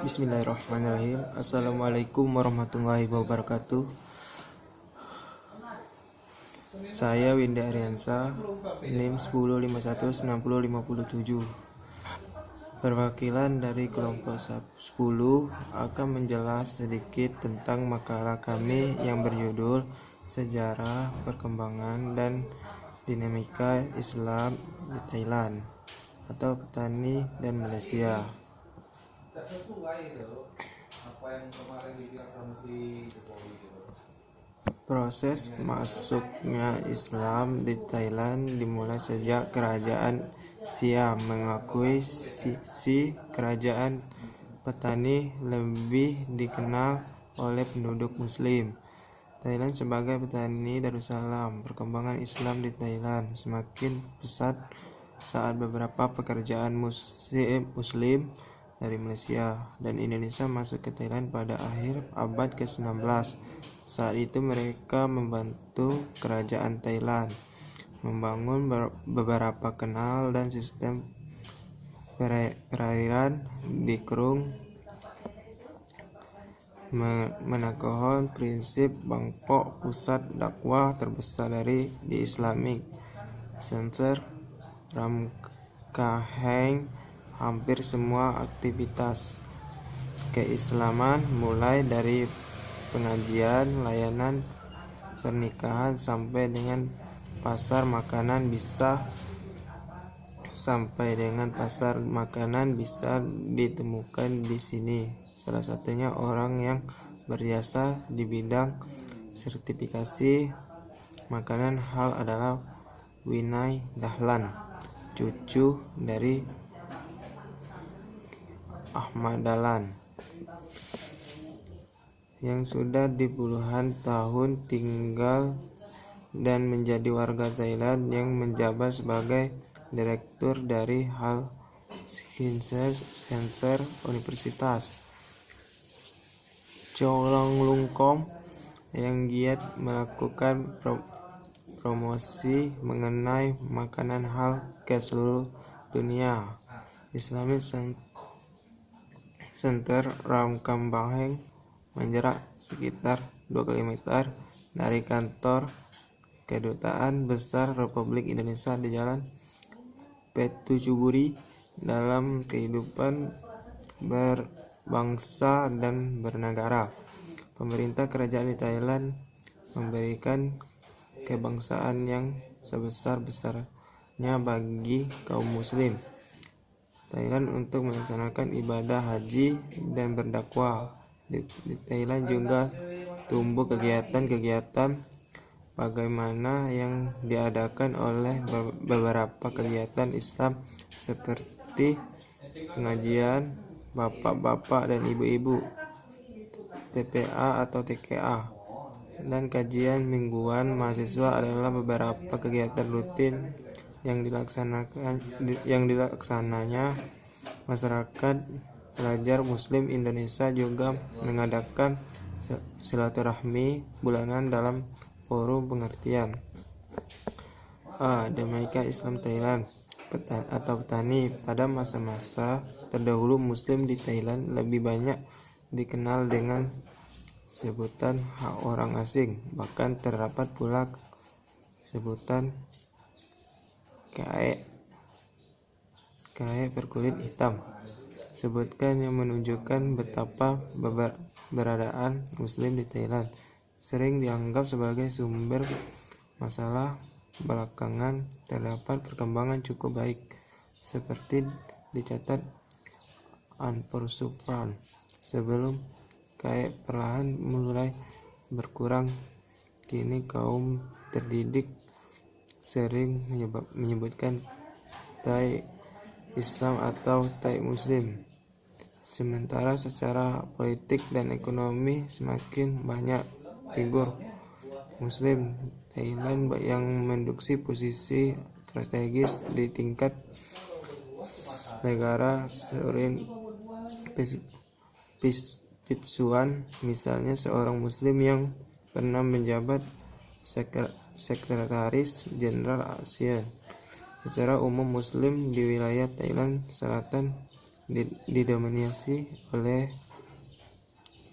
Bismillahirrahmanirrahim. Assalamualaikum warahmatullahi wabarakatuh. Saya Windy Ariansa, NIM 10516057. Perwakilan dari kelompok 10 akan menjelaskan sedikit tentang makalah kami yang berjudul Sejarah, Perkembangan, dan Dinamika Islam di Thailand atau Petani dan Malaysia. Proses masuknya Islam di Thailand dimulai sejak kerajaan Siam mengakui si kerajaan petani lebih dikenal oleh penduduk Muslim. Thailand sebagai petani Darussalam. Perkembangan Islam di Thailand semakin pesat saat beberapa pekerjaan Muslim dari Malaysia dan Indonesia masuk ke Thailand pada akhir abad ke-19. Saat itu mereka membantu kerajaan Thailand membangun beberapa kanal dan sistem perairan di Krung, menakohon prinsip Bangkok pusat dakwah terbesar di Islamic Center Ramkhamhaeng. Hampir semua aktivitas keislaman mulai dari pengajian, layanan pernikahan sampai dengan pasar makanan bisa ditemukan di sini. Salah satunya orang yang berjasa di bidang sertifikasi makanan halal adalah Winay Dahlan, cucu dari Ahmad Dahlan, yang sudah di puluhan tahun tinggal dan menjadi warga Thailand, yang menjabat sebagai direktur dari Hal Center Universitas Chulalongkorn, yang giat melakukan promosi mengenai makanan halal ke seluruh dunia. Islamic Center Ramkhamhaeng menjarak sekitar 2 km dari kantor Kedutaan Besar Republik Indonesia di Jalan Petuchuburi. Dalam kehidupan berbangsa dan bernegara, pemerintah kerajaan di Thailand memberikan kebangsaan yang sebesar-besarnya bagi kaum muslim Thailand untuk melaksanakan ibadah haji dan berdakwah. Di Thailand juga tumbuh kegiatan-kegiatan bagaimana yang diadakan oleh beberapa kegiatan Islam seperti pengajian bapak-bapak dan ibu-ibu, TPA atau TKA, dan kajian mingguan mahasiswa adalah beberapa kegiatan rutin yang dilaksananya. Masyarakat pelajar Muslim Indonesia juga mengadakan silaturahmi bulanan dalam forum pengertian Dinamika Islam Thailand atau petani. Pada masa-masa terdahulu, Muslim di Thailand lebih banyak dikenal dengan sebutan hak orang asing, bahkan terdapat pula sebutan kae berkulit hitam, sebutkan yang menunjukkan betapa keberadaan Muslim di Thailand sering dianggap sebagai sumber masalah. Belakangan terdapat perkembangan cukup baik, seperti dicatat Anpursupan. Sebelum kae perlahan mulai berkurang, kini kaum terdidik sering menyebutkan Thai Islam atau Thai Muslim. Sementara secara politik dan ekonomi semakin banyak figur Muslim Thailand yang menduduki posisi strategis di tingkat negara. Surin Pitsuan, misalnya, seorang Muslim yang pernah menjabat Sekretaris Jenderal ASEAN. Secara umum Muslim di wilayah Thailand Selatan didominasi oleh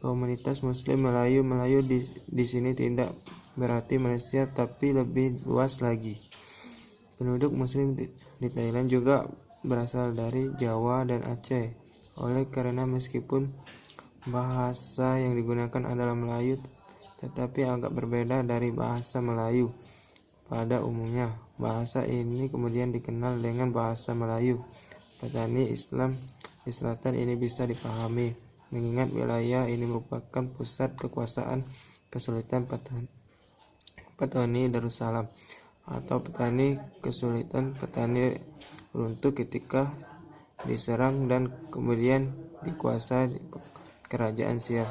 komunitas Muslim Melayu. Melayu di sini tidak berarti Malaysia, tapi lebih luas lagi. Penduduk Muslim di Thailand juga berasal dari Jawa dan Aceh. Oleh karena meskipun bahasa yang digunakan adalah Melayu, tetapi agak berbeda dari bahasa Melayu pada umumnya. Bahasa ini kemudian dikenal dengan bahasa Melayu. Petani Islam di selatan ini bisa dipahami, mengingat wilayah ini merupakan pusat kekuasaan kesulitan petani Darussalam, atau kesulitan petani runtuh ketika diserang dan kemudian dikuasai kerajaan Siam.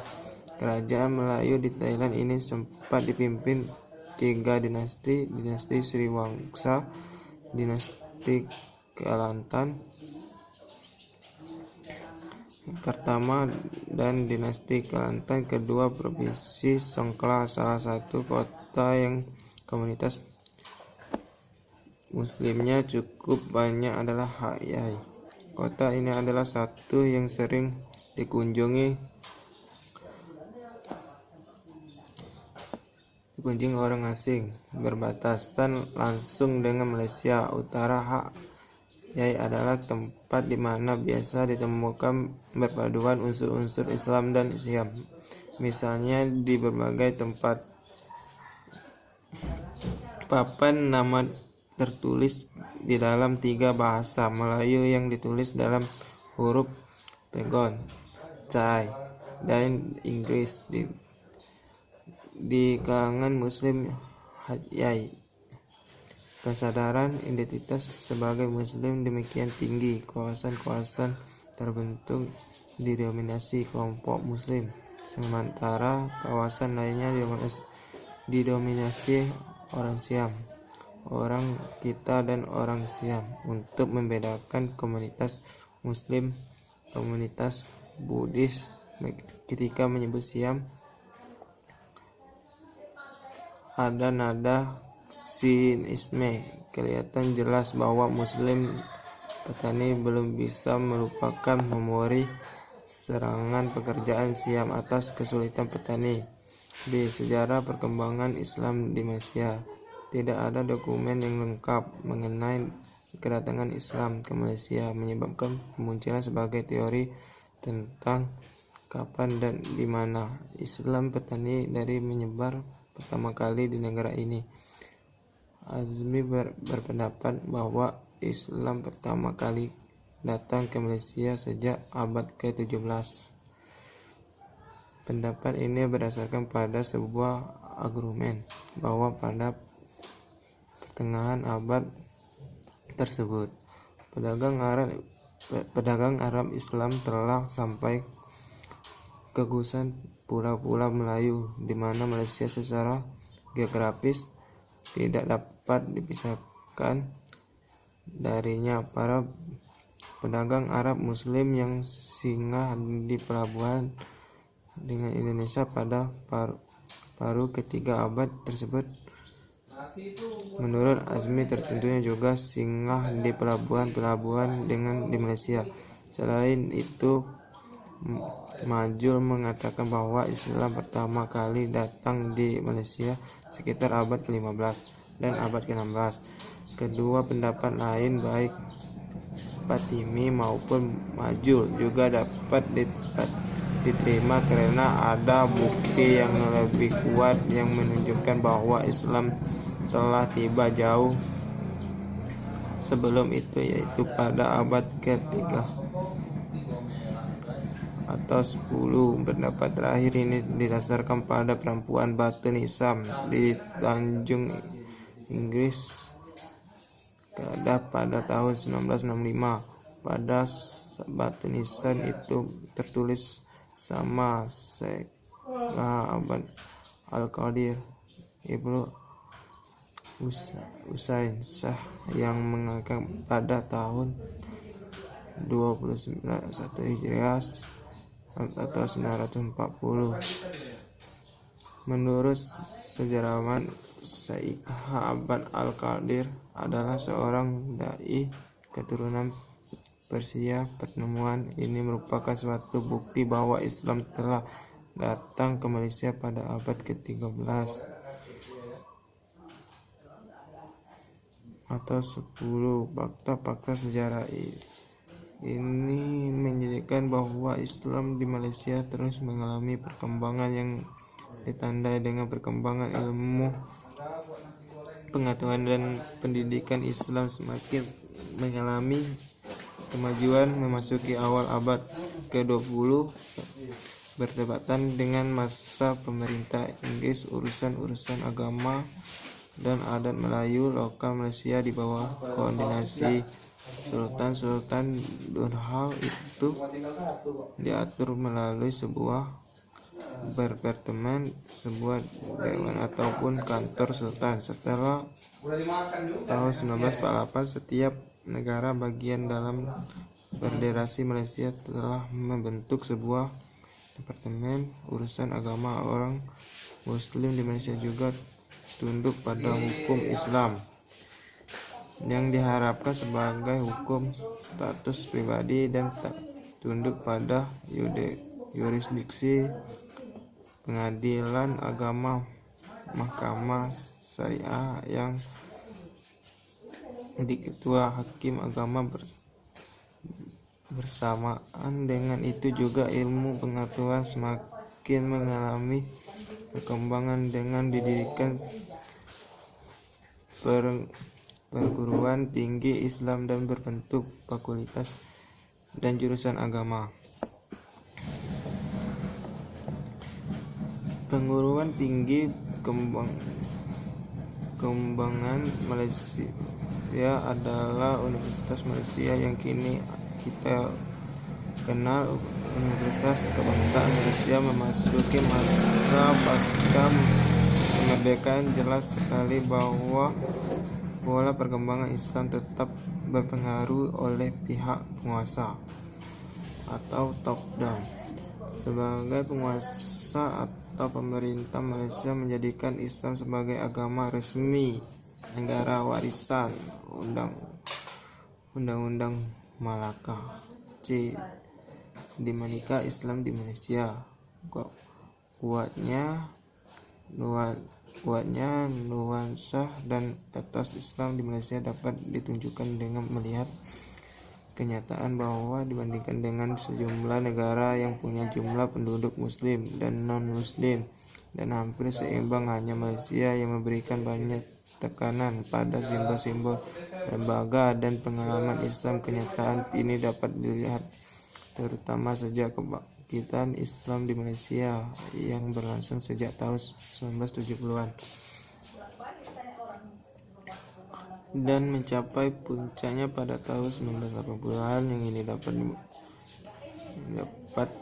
Kerajaan Melayu di Thailand ini sempat dipimpin 3 dinasti: dinasti Sriwangsa, dinasti Kelantan pertama, dan dinasti Kelantan kedua. Provinsi Songkhla, salah satu kota yang komunitas Muslimnya cukup banyak, adalah Hat Yai. Kota ini adalah satu yang sering dikunjungi orang asing. Berbatasan langsung dengan Malaysia. Utara Hat Yai adalah tempat di mana biasa ditemukan perpaduan unsur-unsur Islam dan Siam. Misalnya di berbagai tempat papan nama tertulis di dalam 3 bahasa Melayu yang ditulis dalam huruf Pegon, Chai, dan Inggris. Di kalangan Muslim Hat Yai, kesadaran identitas sebagai Muslim demikian tinggi. Kawasan-kawasan terbentuk didominasi kelompok Muslim, sementara kawasan lainnya didominasi orang Siam, orang kita dan orang Siam. Untuk membedakan komunitas Muslim, komunitas Buddhis, ketika menyebut Siam, ada nada sin isme. Kelihatan jelas bahwa Muslim petani belum bisa melupakan memori serangan pekerjaan Siam atas kesulitan petani. Di sejarah perkembangan Islam di Malaysia, tidak ada dokumen yang lengkap mengenai kedatangan Islam ke Malaysia, menyebabkan kemunculan sebagai teori tentang kapan dan di mana Islam petani dari menyebar pertama kali di negara ini. Azmi berpendapat bahwa Islam pertama kali datang ke Malaysia sejak abad ke-17. Pendapat ini berdasarkan pada sebuah argumen bahwa pada pertengahan abad tersebut pedagang Arab Islam telah sampai ke gugusan pulau-pulau Melayu, di mana Malaysia secara geografis tidak dapat dipisahkan darinya. Para pedagang Arab Muslim yang singgah di pelabuhan dengan Indonesia pada paruh ketiga abad tersebut, menurut Azmi, tentunya juga singgah di pelabuhan dengan di Malaysia. Selain itu, Majul mengatakan bahwa Islam pertama kali datang di Malaysia sekitar abad ke-15 dan abad ke-16. Kedua pendapat lain, baik Fatimi maupun Majul, juga dapat diterima karena ada bukti yang lebih kuat yang menunjukkan bahwa Islam telah tiba jauh sebelum itu, yaitu pada abad ke-3 atau 10. Pendapat terakhir ini didasarkan pada perampuan batu nisan di Tanjung Inggris Kedah pada tahun 1965. Pada batu nisan itu tertulis sama Syekh Abad Al-Qadir Ibnu Usain Shah yang mengangkat pada tahun 29 Hijriah atau 940. Menurut sejarawan, Syekh Abad Al-Qadir adalah seorang dai keturunan Persia. Pertemuan ini merupakan suatu bukti bahwa Islam telah datang ke Malaysia pada abad ke-13 atau 10. Fakta-fakta sejarah ini menjadikan bahwa Islam di Malaysia terus mengalami perkembangan yang ditandai dengan perkembangan ilmu pengetahuan dan pendidikan. Islam semakin mengalami kemajuan memasuki awal abad ke-20 bertepatan dengan masa pemerintah Inggris. Urusan-urusan agama dan adat Melayu lokal Malaysia di bawah koordinasi Sultan Durhal itu diatur melalui sebuah departemen, sebuah dewan ataupun kantor sultan. Setelah tahun 1948, setiap negara bagian dalam Federasi Malaysia telah membentuk sebuah departemen urusan agama. Orang Muslim di Malaysia juga tunduk pada hukum Islam yang diharapkan sebagai hukum status pribadi dan tak tunduk pada yurisdiksi pengadilan agama, mahkamah syariah yang diketua hakim agama. Bersamaan dengan itu juga ilmu pengetahuan semakin mengalami perkembangan dengan didirikan perguruan tinggi Islam dan berbentuk fakultas dan jurusan agama. Perguruan tinggi kembangan Malaysia adalah Universitas Malaysia yang kini kita kenal Universitas Kebangsaan Malaysia. Memasuki masa pasca kemerdekaan, jelas sekali bahwa pola perkembangan Islam tetap berpengaruh oleh pihak penguasa atau top down. Sebagai penguasa atau pemerintah, Malaysia menjadikan Islam sebagai agama resmi negara warisan Undang-Undang Malaka C. Dinamika Islam di Malaysia. Kuatnya nuansa dan etos Islam di Malaysia dapat ditunjukkan dengan melihat kenyataan bahwa dibandingkan dengan sejumlah negara yang punya jumlah penduduk Muslim dan non-Muslim dan hampir seimbang, hanya Malaysia yang memberikan banyak tekanan pada simbol-simbol lembaga dan pengalaman Islam. Kenyataan ini dapat dilihat terutama sejak kebangkitan Islam di Malaysia yang berlangsung sejak tahun 1970-an dan mencapai puncaknya pada tahun 1980-an. Yang ini dapat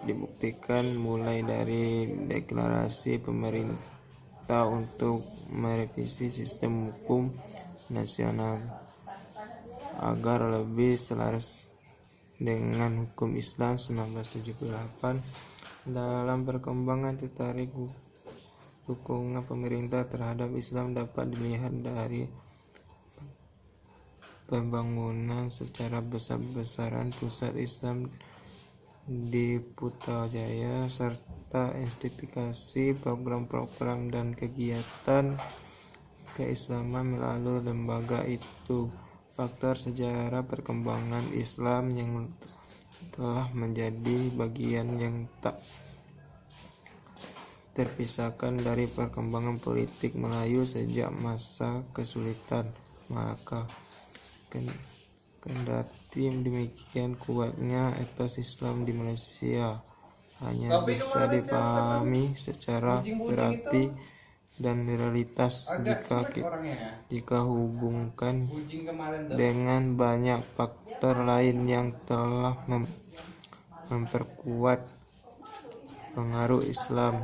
dibuktikan mulai dari deklarasi pemerintah untuk merevisi sistem hukum nasional agar lebih selaras dengan hukum Islam 1978. Dalam perkembangan tertarik dukungan pemerintah terhadap Islam dapat dilihat dari pembangunan secara besar-besaran pusat Islam di Putrajaya serta institusi program-program dan kegiatan keislaman melalui lembaga itu. Faktor sejarah perkembangan Islam yang telah menjadi bagian yang tak terpisahkan dari perkembangan politik Melayu sejak masa kesulitan Malaka. Kendati demikian, kuatnya etos Islam di Malaysia hanya bisa dipahami secara berarti dan realitas jika hubungkan dengan banyak faktor lain yang telah memperkuat pengaruh Islam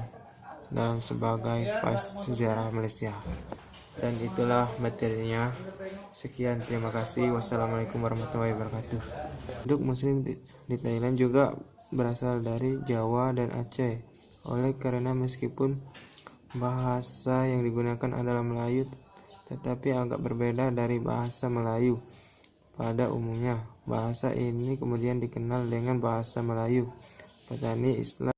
dalam sebagai fase sejarah Malaysia. Dan itulah materinya. Sekian, terima kasih. Wassalamualaikum warahmatullahi wabarakatuh. Penduduk Muslim di Thailand juga berasal dari Jawa dan Aceh. Oleh karena meskipun bahasa yang digunakan adalah Melayu, tetapi agak berbeda dari bahasa Melayu. pada umumnya. Bahasa ini kemudian dikenal dengan bahasa Melayu. Petani Islam